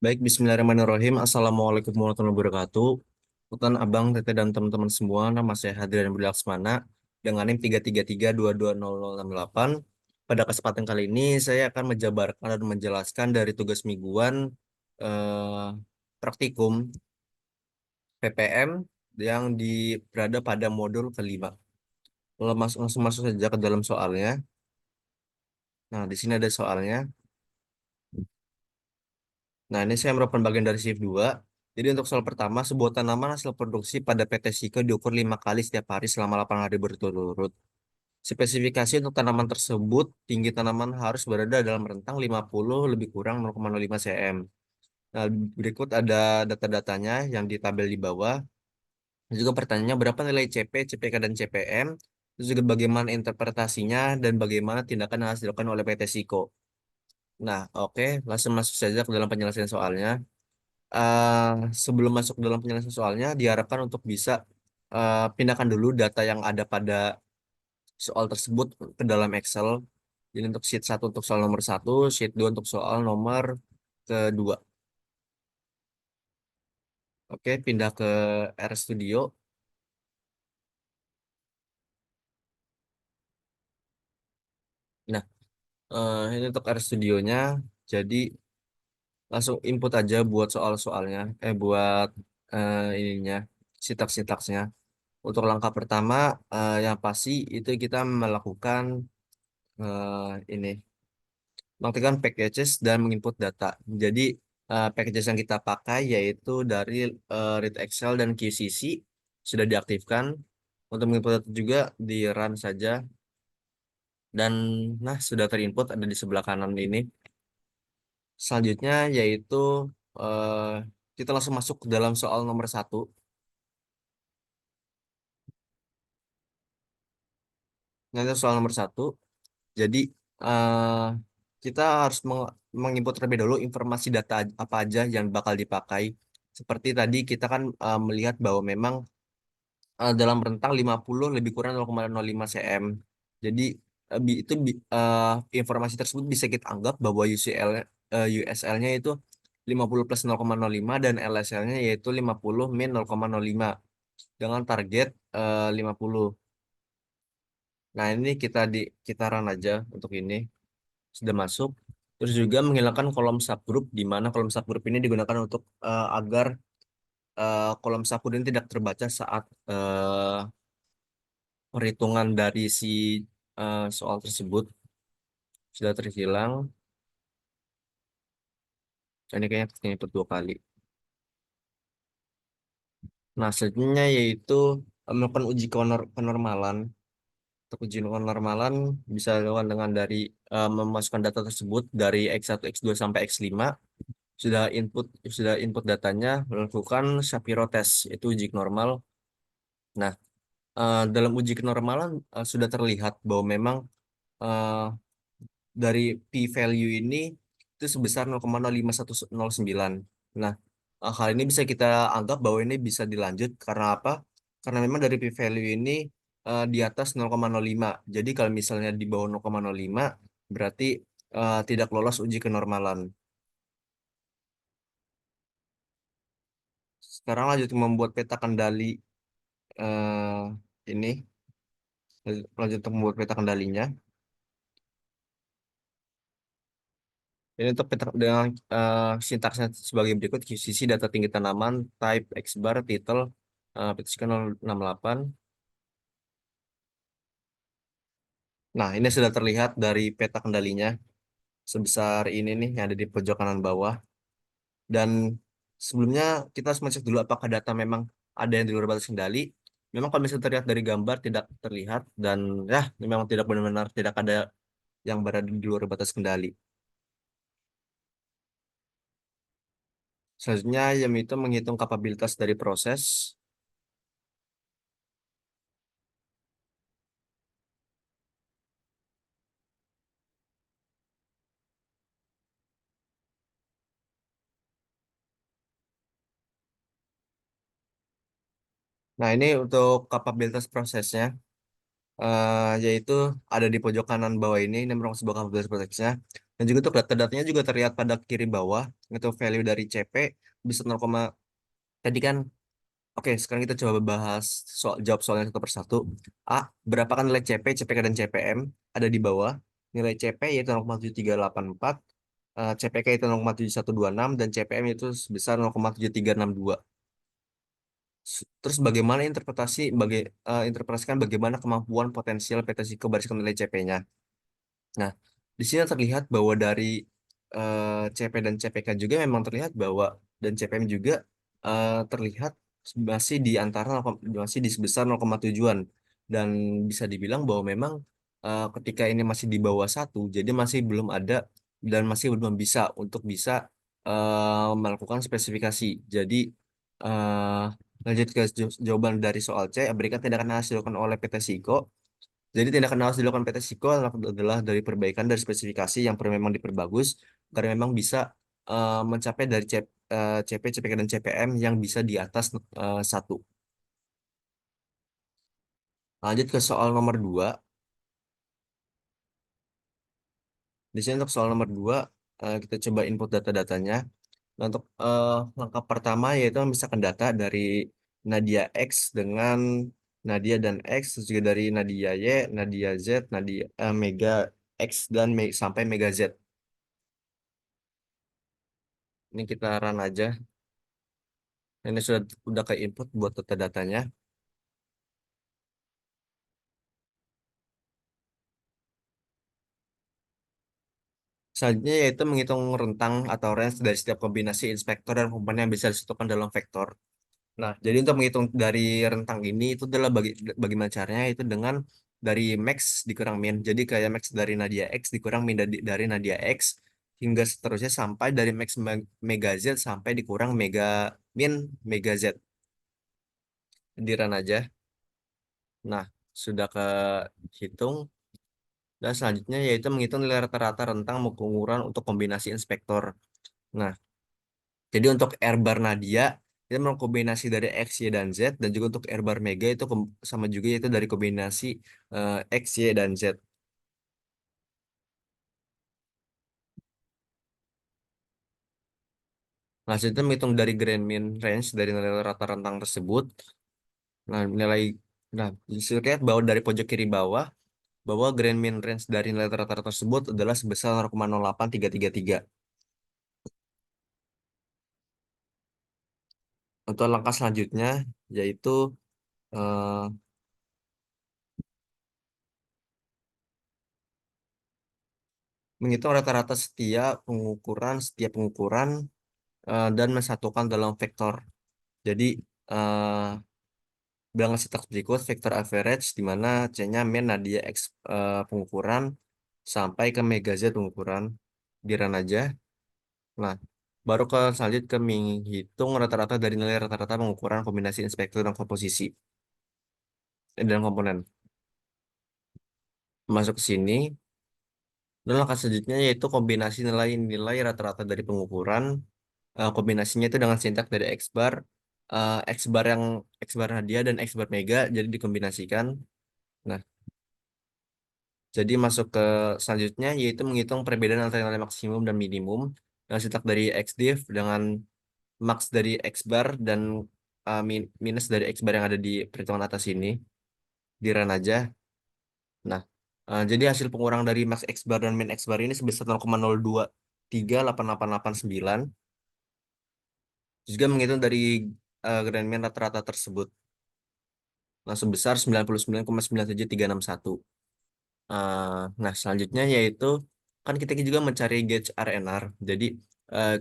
Baik, Bismillahirrahmanirrahim. Assalamualaikum warahmatullahi wabarakatuh. Punten Abang, Teteh, dan teman-teman semua. Nama saya Hadrian Budi Laksmana dengan NIM 333220068. Pada kesempatan kali ini, saya akan menjabarkan dan menjelaskan dari tugas mingguan eh, praktikum PPM yang berada pada modul kelima. Langsung masuk saja ke dalam soalnya. Nah, di sini ada soalnya. Nah, ini saya merupakan bagian dari shift 2. Jadi untuk soal pertama, sebuah tanaman hasil produksi pada PT Sika diukur 5 kali setiap hari selama 8 hari berturut-turut. Spesifikasi untuk tanaman tersebut, tinggi tanaman harus berada dalam rentang 50 lebih kurang 0,05 cm. Nah, berikut ada data-datanya yang di tabel di bawah. Dan juga pertanyaannya berapa nilai CP, CPK, dan CPM. Terus juga bagaimana interpretasinya dan bagaimana tindakan yang harus dilakukan oleh PT Siko. Nah, oke, langsung masuk saja ke dalam penjelasan soalnya. eh, Sebelum masuk ke dalam penjelasan soalnya, diharapkan untuk bisa pindahkan dulu data yang ada pada soal tersebut ke dalam Excel. Jadi untuk sheet 1 untuk soal nomor 1, sheet 2 untuk soal nomor kedua. Oke, pindah ke R Studio. Nah, ini untuk R Studionya. Jadi langsung input aja buat soal-soalnya. Buat ininya, sintaks-sintaksnya. Untuk langkah pertama, yang pasti itu kita melakukan ini mengaktifkan packages dan menginput data. Jadi packages yang kita pakai yaitu dari Read Excel dan QCC sudah diaktifkan. Untuk menginput data juga di run saja dan nah sudah terinput ada di sebelah kanan ini. Selanjutnya yaitu eh, kita langsung masuk ke dalam soal nomor 1. Nah, itu soal nomor 1. Jadi eh, kita harus menginput terlebih dahulu informasi data apa aja yang bakal dipakai. Seperti tadi kita kan melihat bahwa memang dalam rentang 50 lebih kurang 0,05 cm. Jadi informasi tersebut bisa kita anggap bahwa USL-nya itu 50 plus 0,05 dan LSL-nya yaitu 50 min 0,05 dengan target 50. Nah, ini kita run aja untuk ini. Sudah masuk. Terus juga menghilangkan kolom subgroup di mana kolom subgroup ini digunakan untuk agar kolom subgroup ini tidak terbaca saat perhitungan dari si soal tersebut sudah terhilang. Ini kayaknya ternyata 2 kali. Nah, selanjutnya yaitu melakukan uji kenormalan. Untuk uji kenormalan bisa dilakukan dengan dari memasukkan data tersebut dari X1, X2 sampai X5. Sudah input datanya, melakukan Shapiro test, itu uji normal. Nah, dalam uji kenormalan sudah terlihat bahwa memang eh, dari p-value ini itu sebesar 0,05109. Nah, hal ini bisa kita anggap bahwa ini bisa dilanjut karena apa? Karena memang dari p-value ini di atas 0,05. Jadi kalau misalnya di bawah 0,05 berarti tidak lolos uji kenormalan. Sekarang lanjut membuat peta kendali eh, ini. Lanjut untuk membuat peta kendalinya. Ini untuk peta dengan sintaksnya sebagai berikut: QCC data tinggi tanaman, type X bar, title, PTSK 068. Nah, ini sudah terlihat dari peta kendalinya sebesar ini nih yang ada di pojok kanan bawah. Dan sebelumnya kita harus mengecek dulu apakah data memang ada yang di luar batas kendali. Memang kalau misalnya terlihat dari gambar tidak terlihat dan ya memang tidak benar-benar tidak ada yang berada di luar batas kendali. Selanjutnya, YAM itu menghitung kapabilitas dari proses. Nah, ini untuk kapabilitas prosesnya, yaitu ada di pojok kanan bawah ini merupakan sebuah kapabilitas prosesnya. Dan juga untuk data-datanya juga terlihat pada kiri bawah, itu value dari CP bisa 0, tadi kan. Oke, sekarang kita coba bahas jawab soalnya satu persatu. A, berapa kan nilai CP, CPK, dan CPM ada di bawah. Nilai CP yaitu 0,7384, CPK itu 0,7126, dan CPM itu sebesar 0,7362. Terus bagaimana interpretasikan bagaimana kemampuan potensial PT Siko berdasarkan nilai CP-nya. Nah, di sini terlihat bahwa dari CP dan CPK juga memang terlihat bahwa, dan CPM juga terlihat masih di antara masih di sebesar 0,7-an, dan bisa dibilang bahwa memang ketika ini masih di bawah satu, jadi masih belum ada dan masih belum bisa untuk bisa melakukan spesifikasi. Jadi eh, lanjut ke jawaban dari soal C, berikan tindakan yang hasilkan oleh PT Siko. Jadi tindakan yang harus dilakukan PT Siko adalah dari perbaikan dari spesifikasi yang perlu memang diperbagus agar memang bisa mencapai dari CP, CPK, dan CPM yang bisa di atas satu. Lanjut ke soal nomor 2. Di sini untuk soal nomor 2, kita coba input data-datanya. Nah, untuk langkah pertama yaitu memisahkan data dari Nadia X dengan Nadia dan X, terus juga dari Nadia Y, Nadia Z, Nadia Mega X, dan sampai Mega Z. Ini kita run aja. Ini sudah ke input buat data-datanya. Selanjutnya yaitu menghitung rentang atau range dari setiap kombinasi inspektor dan komponen yang bisa disatukan dalam vektor. Nah, jadi untuk menghitung dari rentang ini itu adalah bagaimana caranya, itu dengan dari max dikurang min. Jadi kayak max dari Nadia X dikurang min dari Nadia X hingga seterusnya sampai dari max Mega Z sampai dikurang Mega min Mega Z. Di run aja. Nah, sudah kehitung. Dan selanjutnya yaitu menghitung nilai rata-rata rentang pengukuran untuk kombinasi inspektor. Nah, jadi untuk R bar Nadia itu memang kombinasi dari X, Y, dan Z, dan juga untuk R bar Mega itu sama juga yaitu dari kombinasi X, Y, dan Z. Nah, selanjutnya menghitung dari grand mean range dari nilai rata rentang tersebut. Nah, nah, bisa lihat bahwa dari pojok kiri bawah bahwa grand mean range dari nilai rata-rata tersebut adalah sebesar 0,08333. Untuk langkah selanjutnya yaitu eh, menghitung rata-rata setiap pengukuran dan mensatukan dalam vektor. Jadi eh, bilangan sintaks berikut vektor average di mana C-nya min Nadia X pengukuran sampai ke Mega Z pengukuran, di run aja. Nah, baru selanjut ke menghitung rata-rata dari nilai rata-rata pengukuran kombinasi inspektor dan komposisi dan komponen. Masuk ke sini. Dan langkah selanjutnya yaitu kombinasi nilai-nilai rata-rata dari pengukuran. Kombinasinya itu dengan sintak dari X bar, X bar hadiah dan X bar mega, jadi dikombinasikan. Nah, jadi masuk ke selanjutnya yaitu menghitung perbedaan antara nilai maksimum dan minimum dengan sintak dari X div dengan max dari X bar dan minus dari X bar yang ada di perhitungan atas ini, di run aja. Nah, jadi hasil pengurangan dari max X bar dan min X bar ini sebesar 0,0238889. Juga menghitung dari grand mean rata-rata tersebut. Nah, sebesar 99,9731. Nah, selanjutnya yaitu kan kita juga mencari gauge RNR. Jadi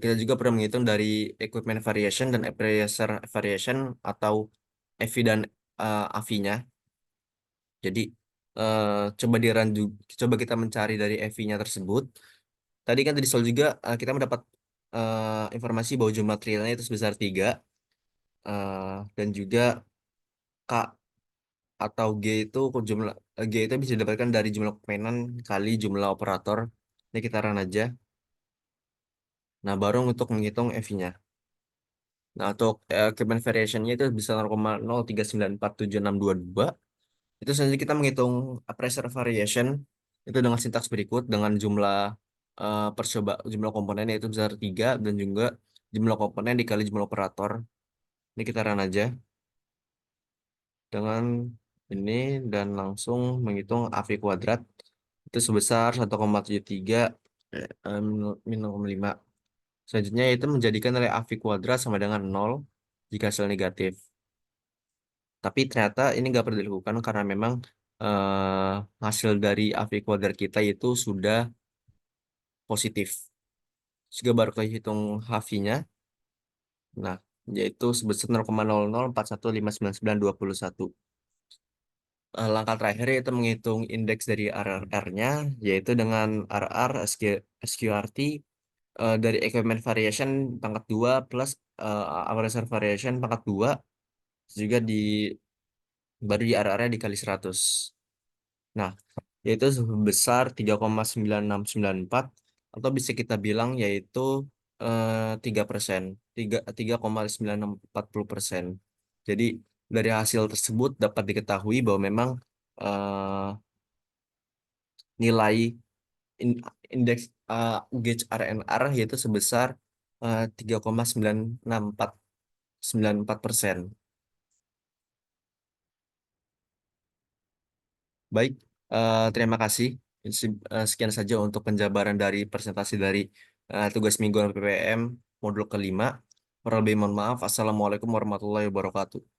kita juga perlu menghitung dari equipment variation dan appraiser variation atau EV dan AV-nya. Jadi eh, coba kita mencari dari EV-nya tersebut. Tadi kan tadi soal juga kita mendapat informasi bahwa jumlah trialnya itu sebesar 3, dan juga K atau G itu bisa didapatkan dari jumlah permainan kali jumlah operator. Ini kita run aja. Nah, baru untuk menghitung EV-nya. Nah, untuk equipment variation-nya itu bisa 0,0394762. Itu selanjutnya kita menghitung pressure variation itu dengan sintaks berikut dengan jumlah percoba jumlah komponen yaitu besar 3 dan juga jumlah komponen dikali jumlah operator. Ini kita run aja dengan ini dan langsung menghitung AV kuadrat itu sebesar 1,73 min 0,5. Selanjutnya itu menjadikan nilai AV kuadrat sama dengan 0 jika hasil negatif. Tapi ternyata ini nggak perlu dilakukan karena memang hasil dari AV kuadrat kita itu sudah positif. Juga baru kehitung HV-nya. Nah, yaitu sebesar 0,0041599121. Langkah terakhir yaitu menghitung indeks dari RR-nya, yaitu dengan RR SQRT dari equipment variation pangkat 2 plus average variation pangkat 2 juga baru di RR-nya dikali 100. Nah, yaitu sebesar 3,9694 atau bisa kita bilang yaitu 3%, 3,9640%. Jadi dari hasil tersebut dapat diketahui bahwa memang eh, nilai in- indeks gauge RNR yaitu sebesar 3,9694%. Baik, terima kasih. Sekian saja untuk penjabaran dari presentasi dari tugas mingguan PPM modul kelima. Kurang lebih mohon maaf. Assalamualaikum warahmatullahi wabarakatuh.